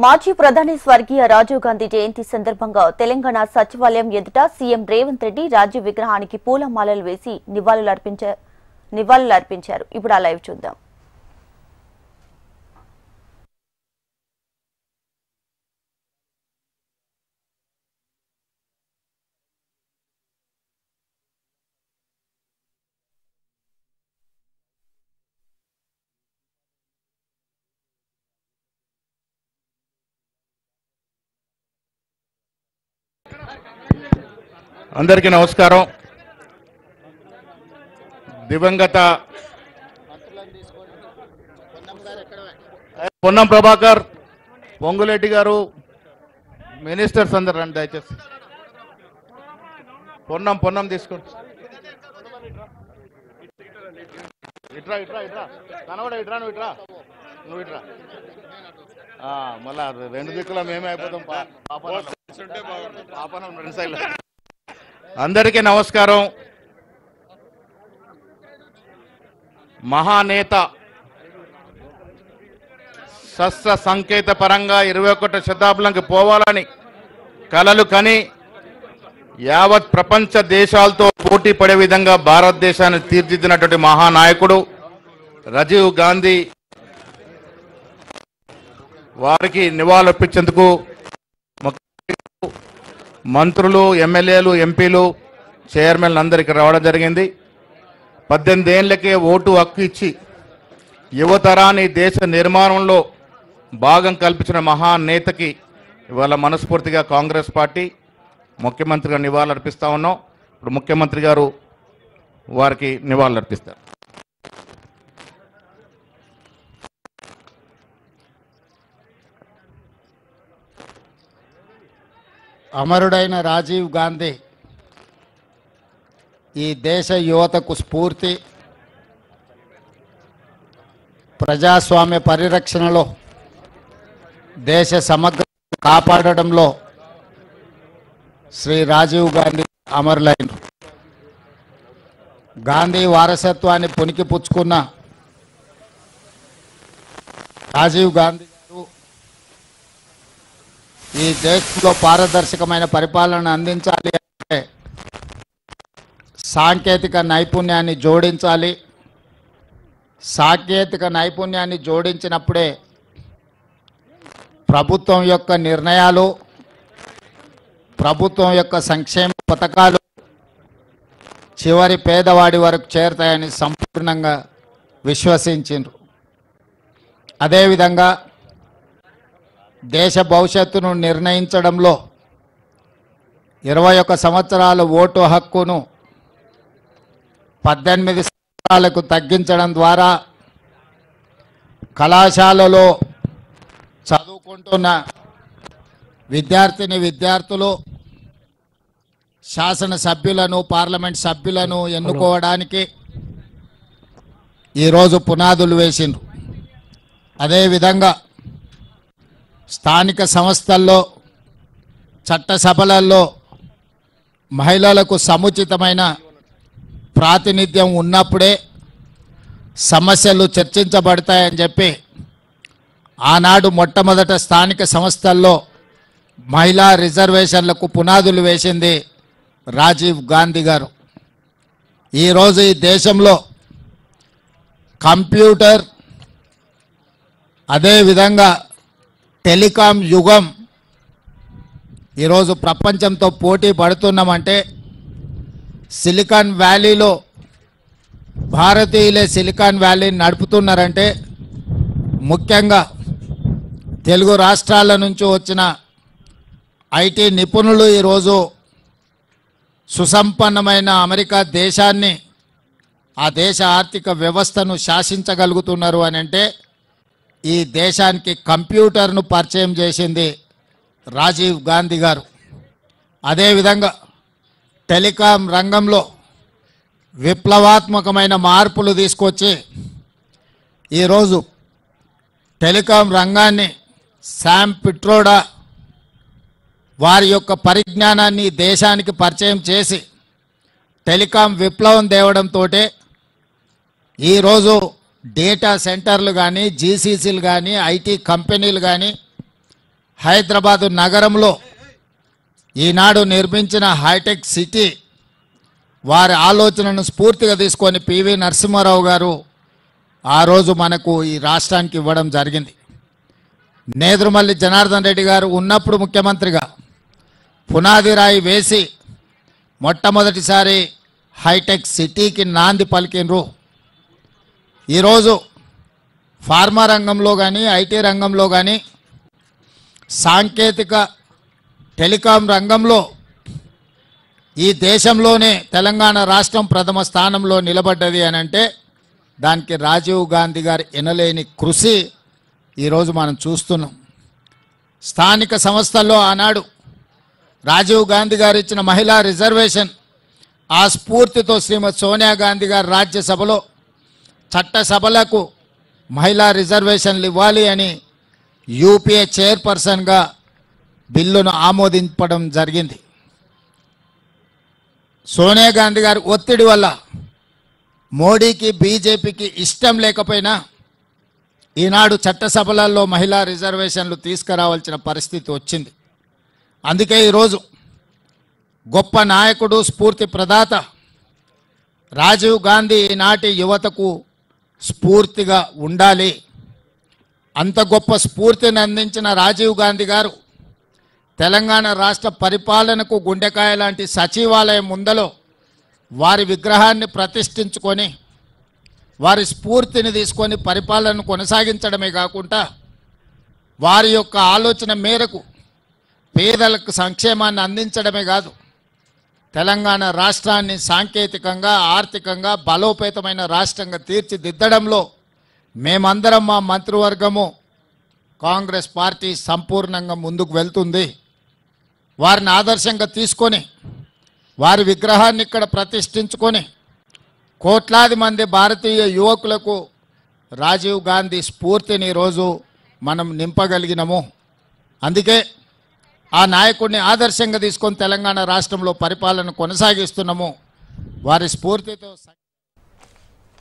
మాజీ ప్రధాని స్వర్గీయ రాజీవ్ గాంధీ జయంతి సందర్భంగా తెలంగాణ సచివాలయం ఎదుట సీఎం రేవంత్ రెడ్డి రాజీవ్ విగ్రహానికి పూలమాలలు వేసి నివాళులర్పించారు. ఇప్పుడు ఆ లైవ్ చూద్దాం. అందరికీ నమస్కారం. దివంగత పొన్నం ప్రభాకర్, పొంగులేటి గారు, మినిస్టర్స్ అందరు రండి దయచేసి. పొన్నం తీసుకోండి. ఇట్రా ఇట్రా ఇట్రా కనబడ ఇట్రా నువ్వు ఇట్రా మళ్ళా రెండు దిక్కుల మేమే అయిపోతాం. అందరికీ నమస్కారం. మహానేత శస్త్ర సంకేత పరంగా 21వ శతాబ్దంకి పోవాలని కలలు కని యావత్ ప్రపంచ దేశాలతో పోటీ పడే విధంగా భారతదేశాన్ని తీర్చిదిద్దినటువంటి మహానాయకుడు రాజీవ్ గాంధీ వారికి నివాళులర్పించేందుకు మంత్రులు, ఎమ్మెల్యేలు, ఎంపీలు, చైర్మన్లు అందరికీ రావడం జరిగింది. 18 ఏళ్లకే ఓటు హక్కు ఇచ్చి యువతరాన్ని దేశ నిర్మాణంలో భాగం కల్పించిన మహానేతకి ఇవాళ మనస్ఫూర్తిగా కాంగ్రెస్ పార్టీ ముఖ్యమంత్రిగా నివాళులర్పిస్తా ఉన్నాం. ఇప్పుడు ముఖ్యమంత్రి గారు వారికి నివాళులర్పిస్తారు. అమరుడైన రాజీవ్ గాంధీ ఈ దేశ యువతకు స్ఫూర్తి. ప్రజాస్వామ్య పరిరక్షణలో, దేశ సమగ్ర కాపాడడంలో శ్రీ రాజీవ్ గాంధీ అమరులైనరు. గాంధీ వారసత్వాన్ని పుణికిపుచ్చుకున్న రాజీవ్ గాంధీ ఈ దేశంలో పారదర్శకమైన పరిపాలన అందించాలి అంటే సాంకేతిక నైపుణ్యాన్ని జోడించాలి. సాంకేతిక నైపుణ్యాన్ని జోడించినప్పుడే ప్రభుత్వం యొక్క నిర్ణయాలు, ప్రభుత్వం యొక్క సంక్షేమ పథకాలు చివరి పేదవాడి వరకు చేరుతాయని సంపూర్ణంగా విశ్వసించారు. అదేవిధంగా దేశ భవిష్యత్తును నిర్ణయించడంలో 21 సంవత్సరాల ఓటు హక్కును 18 సంవత్సరాలకు తగ్గించడం ద్వారా కళాశాలలో చదువుకుంటున్న విద్యార్థులు శాసనసభ్యులను, పార్లమెంట్ సభ్యులను ఎన్నుకోవడానికి ఈరోజు పునాదులు వేసిండ్రు. అదేవిధంగా స్థానిక సంస్థల్లో, చట్టసభలలో మహిళలకు సముచితమైన ప్రాతినిధ్యం ఉన్నప్పుడే సమస్యలు చర్చించబడతాయని చెప్పి ఆనాడు మొట్టమొదట స్థానిక సంస్థల్లో మహిళా రిజర్వేషన్లకు పునాదులు వేసింది రాజీవ్ గాంధీ గారు. ఈరోజు ఈ దేశంలో కంప్యూటర్, అదేవిధంగా టెలికాం యుగం ఈరోజు ప్రపంచంతో పోటీ పడుతున్నామంటే సిలికాన్ వ్యాలీలో భారతీయులే సిలికాన్ వ్యాలీని నడుపుతున్నారంటే ముఖ్యంగా తెలుగు రాష్ట్రాల నుంచి వచ్చిన ఐటీ నిపుణులు ఈరోజు సుసంపన్నమైన అమెరికా దేశాన్ని, ఆ దేశ ఆర్థిక వ్యవస్థను శాసించగలుగుతున్నారు అని అంటే ఈ దేశానికి కంప్యూటర్ను పరిచయం చేసింది రాజీవ్ గాంధీ గారు. అదేవిధంగా టెలికాం రంగంలో విప్లవాత్మకమైన మార్పులు తీసుకొచ్చి ఈరోజు టెలికాం రంగాన్ని శామ్ పిట్రోడా వారి యొక్క పరిజ్ఞానాన్ని దేశానికి పరిచయం చేసి టెలికాం విప్లవం తేవడంతో ఈరోజు డేటా సెంటర్లు కానీ, జీసీసీలు కానీ, ఐటీ కంపెనీలు కానీ హైదరాబాదు నగరంలో ఈనాడు నిర్మించిన హైటెక్ సిటీ వారి ఆలోచనను స్ఫూర్తిగా తీసుకొని పివి నరసింహారావు గారు ఆ రోజు మనకు ఈ రాష్ట్రానికి ఇవ్వడం జరిగింది. నేదురుమల్లి జనార్దన్ రెడ్డి గారు ఉన్నప్పుడు ముఖ్యమంత్రిగా పునాది రాయి వేసి మొట్టమొదటిసారి హైటెక్ సిటీకి నాంది పలికినరు. ఈరోజు ఫార్మా రంగంలో కానీ ఐటీ రంగంలో కానీ సాంకేతిక టెలికాం రంగంలో ఈ దేశంలోనే తెలంగాణ రాష్ట్రం ప్రథమ స్థానంలో నిలబడ్డది అని అంటే దానికి రాజీవ్ గాంధీ గారి ఎనలేని కృషి ఈరోజు మనం చూస్తున్నాం. స్థానిక సంస్థల్లో ఆనాడు రాజీవ్ గాంధీ గారు ఇచ్చిన మహిళా రిజర్వేషన్ ఆ స్ఫూర్తితో శ్రీమతి సోనియా గాంధీ గారు రాజ్యసభలో చట్టసభలకు మహిళా రిజర్వేషన్లు ఇవ్వాలి అని యూపీఏ చైర్పర్సన్గా బిల్లును ఆమోదించడం జరిగింది. సోనియా గాంధీ గారి ఒత్తిడి వల్ల మోడీకి బీజేపీకి ఇష్టం లేకపోయినా ఈనాడు చట్టసభలలో మహిళా రిజర్వేషన్లు తీసుకురావాల్సిన పరిస్థితి వచ్చింది. అందుకే ఈరోజు గొప్ప నాయకుడు స్ఫూర్తి ప్రదాత రాజీవ్ గాంధీ ఈనాటి యువతకు స్ఫూర్తిగా ఉండాలి. అంత గొప్ప స్ఫూర్తిని అందించిన రాజీవ్ గాంధీ గారు తెలంగాణ రాష్ట్ర పరిపాలనకు గుండెకాయ లాంటి సచివాలయం ముందలో వారి విగ్రహాన్ని ప్రతిష్ఠించుకొని వారి స్ఫూర్తిని తీసుకొని పరిపాలనను కొనసాగించడమే కాకుండా వారి యొక్క ఆలోచన మేరకు పేదలకు సంక్షేమాన్ని అందించడమే కాదు తెలంగాణ రాష్ట్రాన్ని సాంకేతికంగా ఆర్థికంగా బలోపేతమైన రాష్ట్రంగా తీర్చిదిద్దడంలో మేమందరం మా మంత్రివర్గము కాంగ్రెస్ పార్టీ సంపూర్ణంగా ముందుకు వెళ్తుంది. వారిని ఆదర్శంగా తీసుకొని వారి విగ్రహాన్ని ఇక్కడ ప్రతిష్ఠించుకొని కోట్లాది మంది భారతీయ యువకులకు రాజీవ్ గాంధీ స్ఫూర్తిని ఈరోజు మనం నింపగలిగినము. అందుకే ఆ నాయకుడిని ఆదర్శంగా తీసుకొని తెలంగాణ రాష్ట్రంలో పరిపాలన కొనసాగిస్తున్నాము. వారి స్ఫూర్తితో